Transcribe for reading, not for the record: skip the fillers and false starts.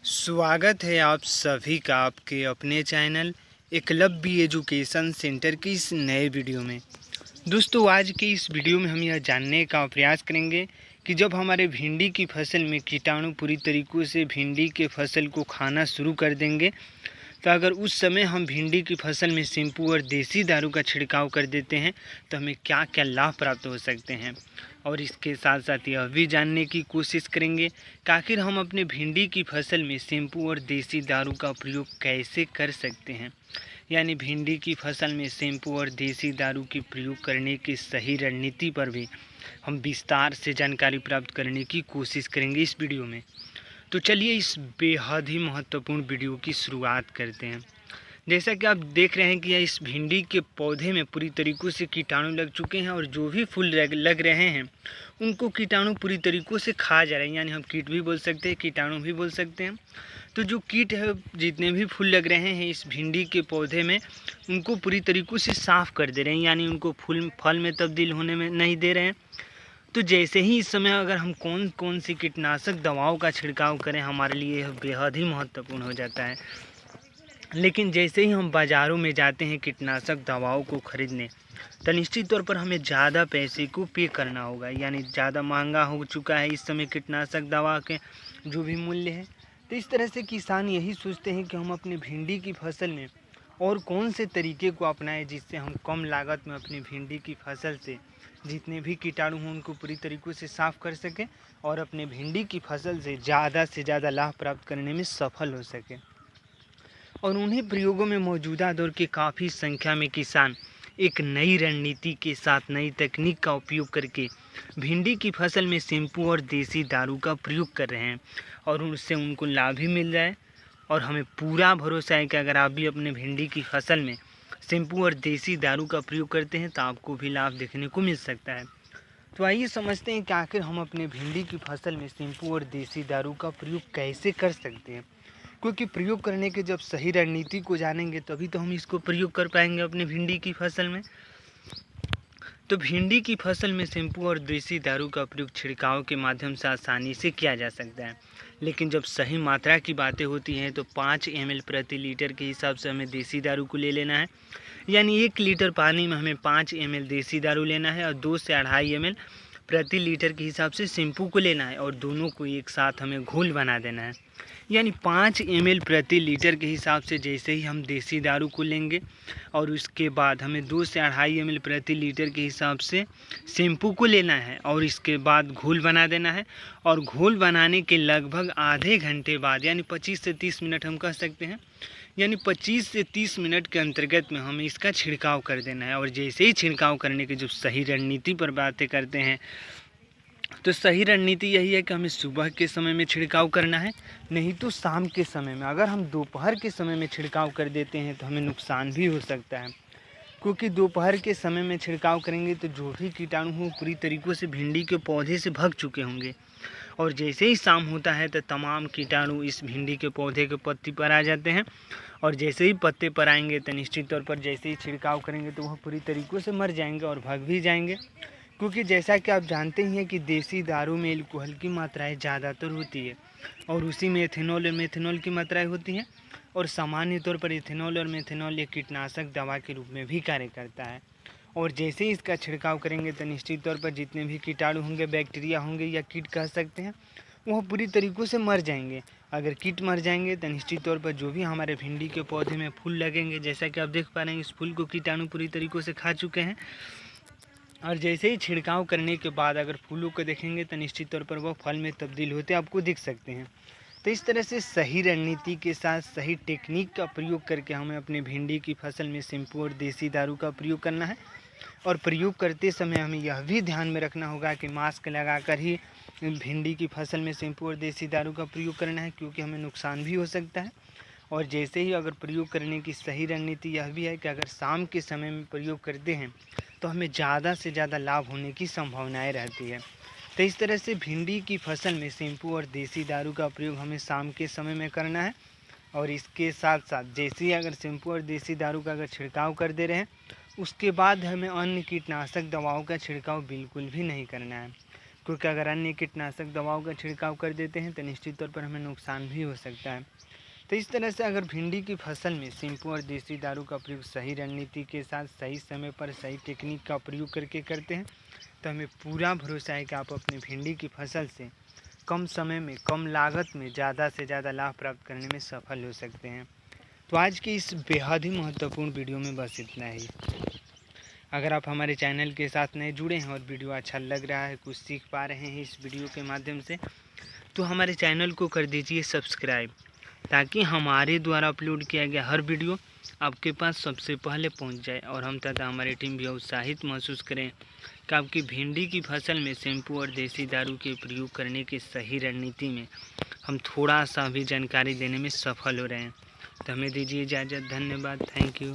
स्वागत है आप सभी का आपके अपने चैनल एकलव्य एजुकेशन सेंटर की इस नए वीडियो में। दोस्तों, आज के इस वीडियो में हम यह जानने का प्रयास करेंगे कि जब हमारे भिंडी की फसल में कीटाणु पूरी तरीक़ों से भिंडी के फसल को खाना शुरू कर देंगे, तो अगर उस समय हम भिंडी की फसल में शैम्पू और देसी दारू का छिड़काव कर देते हैं तो हमें क्या क्या लाभ प्राप्त हो सकते हैं। और इसके साथ साथ यह भी जानने की कोशिश करेंगे कि आखिर हम अपने भिंडी की फसल में शैम्पू और देसी दारू का प्रयोग कैसे कर सकते हैं। यानी भिंडी की फसल में शैम्पू और देसी दारू की प्रयोग करने की सही रणनीति पर भी हम विस्तार से जानकारी प्राप्त करने की कोशिश करेंगे इस वीडियो में। तो चलिए इस बेहद ही महत्वपूर्ण वीडियो की शुरुआत करते हैं। जैसा कि आप देख रहे हैं कि इस भिंडी के पौधे में पूरी तरीक़ों से कीटाणु लग चुके हैं और जो भी फूल लग रहे हैं उनको कीटाणु पूरी तरीक़ों से खा जा रहे हैं। यानी हम कीट भी बोल सकते हैं, कीटाणु भी बोल सकते हैं। तो जो कीट है, जितने भी फूल लग रहे हैं इस भिंडी के पौधे में, उनको पूरी तरीक़ों से साफ़ कर दे रहे हैं। यानी उनको फल में तब्दील होने में नहीं दे रहे हैं। तो जैसे ही इस समय अगर हम कौन कौन सी कीटनाशक दवाओं का छिड़काव करें, हमारे लिए यह बेहद ही महत्वपूर्ण हो जाता है। लेकिन जैसे ही हम बाज़ारों में जाते हैं कीटनाशक दवाओं को ख़रीदने, तो निश्चित तौर पर हमें ज़्यादा पैसे को पे करना होगा। यानी ज़्यादा महंगा हो चुका है इस समय कीटनाशक दवा के जो भी मूल्य है। तो इस तरह से किसान यही सोचते हैं कि हम अपनी भिंडी की फसल में और कौन से तरीके को अपनाएं जिससे हम कम लागत में अपनी भिंडी की फसल से जितने भी कीटाणु हों उनको पूरी तरीक़ों से साफ़ कर सकें और अपने भिंडी की फसल से ज़्यादा लाभ प्राप्त करने में सफल हो सकें। और उन्हीं प्रयोगों में मौजूदा दौर के काफ़ी संख्या में किसान एक नई रणनीति के साथ नई तकनीक का उपयोग करके भिंडी की फसल में शैम्पू और देसी दारू का प्रयोग कर रहे हैं और उससे उनको लाभ भी मिल जाए। और हमें पूरा भरोसा है कि अगर आप भी अपने भिंडी की फसल में शैम्पू और देसी दारू का प्रयोग करते हैं तो आपको भी लाभ देखने को मिल सकता है। तो आइए समझते हैं कि आखिर हम अपने भिंडी की फसल में शैम्पू और देसी दारू का प्रयोग कैसे कर सकते हैं। क्योंकि प्रयोग करने के जब सही रणनीति को जानेंगे तभी तो हम इसको प्रयोग कर पाएंगे अपने भिंडी की फसल में। तो भिंडी की फसल में शैम्पू और देसी दारू का प्रयोग छिड़काव के माध्यम से आसानी से किया जा सकता है। लेकिन जब सही मात्रा की बातें होती हैं तो 5 ml प्रति लीटर के हिसाब से हमें देसी दारू को ले लेना है। यानी 1 लीटर पानी में हमें 5 ml देसी दारू लेना है और 2 से 2.5 ml प्रति लीटर के हिसाब से शैम्पू को लेना है और दोनों को एक साथ हमें घोल बना देना है। यानी 5 ml प्रति लीटर के हिसाब से जैसे ही हम देसी दारू को लेंगे और उसके बाद हमें 2 से 2.5 ml प्रति लीटर के हिसाब से शैम्पू को लेना है और इसके बाद घोल बना देना है। और घोल बनाने के लगभग आधे घंटे बाद यानी 25 से 30 मिनट हम कह सकते हैं, यानी 25 से 30 मिनट के अंतर्गत में हमें इसका छिड़काव कर देना है। और जैसे ही छिड़काव करने की जो सही रणनीति पर बातें करते हैं, तो सही रणनीति यही है कि हमें सुबह के समय में छिड़काव करना है, नहीं तो शाम के समय में। अगर हम दोपहर के समय में छिड़काव कर देते हैं तो हमें नुकसान भी हो सकता है, क्योंकि दोपहर के समय में छिड़काव करेंगे तो जो भी कीटाणु हो पूरी तरीक़ों से भिंडी के पौधे से भाग चुके होंगे। और जैसे ही शाम होता है तो तमाम कीटाणु इस भिंडी के पौधे के पत्ती पर आ जाते हैं और जैसे ही पत्ते पर आएंगे तो निश्चित तौर पर जैसे ही छिड़काव करेंगे तो वह पूरी तरीक़ों से मर जाएंगे और भाग भी जाएंगे। क्योंकि जैसा कि आप जानते ही हैं कि देसी दारू में एल्कोहल की मात्राएं ज़्यादातर होती है और उसी में एथेनॉल और मेथेनॉल की मात्राएं होती हैं। और सामान्य तौर पर इथेनॉल और मेथेनॉल एक कीटनाशक दवा के रूप में भी कार्य करता है। और जैसे ही इसका छिड़काव करेंगे तो निश्चित तौर पर जितने भी कीटाणु होंगे, बैक्टीरिया होंगे या कीट कह सकते हैं, वह पूरी तरीक़ों से मर जाएंगे। अगर कीट मर जाएंगे तो निश्चित तौर पर जो भी हमारे भिंडी के पौधे में फूल लगेंगे, जैसा कि आप देख पा रहे हैं इस फूल को कीटाणु पूरी तरीक़ों से खा चुके हैं। और जैसे ही छिड़काव करने के बाद अगर फूलों को देखेंगे तो निश्चित तौर पर वह फल में तब्दील होते आपको दिख सकते हैं। तो इस तरह से सही रणनीति के साथ सही टेक्निक का प्रयोग करके हमें अपने भिंडी की फसल में शैम्पू और देसी दारू का प्रयोग करना है। और प्रयोग करते समय हमें यह भी ध्यान में रखना होगा कि मास्क लगाकर ही भिंडी की फसल में शैम्पू और देसी दारू का प्रयोग करना है, क्योंकि हमें नुकसान भी हो सकता है। और जैसे ही अगर प्रयोग करने की सही रणनीति यह भी है कि अगर शाम के समय में प्रयोग करते हैं तो हमें ज़्यादा से ज़्यादा लाभ होने की संभावनाएं रहती है। तो इस तरह से भिंडी की फसल में शैम्पू और देसी दारू का प्रयोग हमें शाम के समय में करना है। और इसके साथ साथ जैसे ही अगर शैम्पू और देसी दारू का अगर छिड़काव कर दे रहे हैं, उसके बाद हमें अन्य कीटनाशक दवाओं का छिड़काव बिल्कुल भी नहीं करना है, क्योंकि अगर अन्य कीटनाशक दवाओं का छिड़काव कर देते हैं तो निश्चित तौर पर हमें नुकसान भी हो सकता है। तो इस तरह से अगर भिंडी की फसल में शैम्पू और देसी दारू का प्रयोग सही रणनीति के साथ सही समय पर सही टेक्निक का प्रयोग करके करते हैं तो हमें पूरा भरोसा है कि आप अपनी भिंडी की फसल से कम समय में कम लागत में ज़्यादा से ज़्यादा लाभ प्राप्त करने में सफल हो सकते हैं। तो आज की इस बेहद ही महत्वपूर्ण वीडियो में बस इतना ही। अगर आप हमारे चैनल के साथ नए जुड़े हैं और वीडियो अच्छा लग रहा है, कुछ सीख पा रहे हैं इस वीडियो के माध्यम से, तो हमारे चैनल को कर दीजिए सब्सक्राइब, ताकि हमारे द्वारा अपलोड किया गया हर वीडियो आपके पास सबसे पहले पहुंच जाए और हम तथा हमारी टीम भी उत्साहित महसूस करें कि आपकी भिंडी की फसल में शैम्पू और देसी दारू के प्रयोग करने की सही रणनीति में हम थोड़ा सा भी जानकारी देने में सफल हो रहे हैं। तो हमें दीजिए इजाज़त। धन्यवाद। Thank you.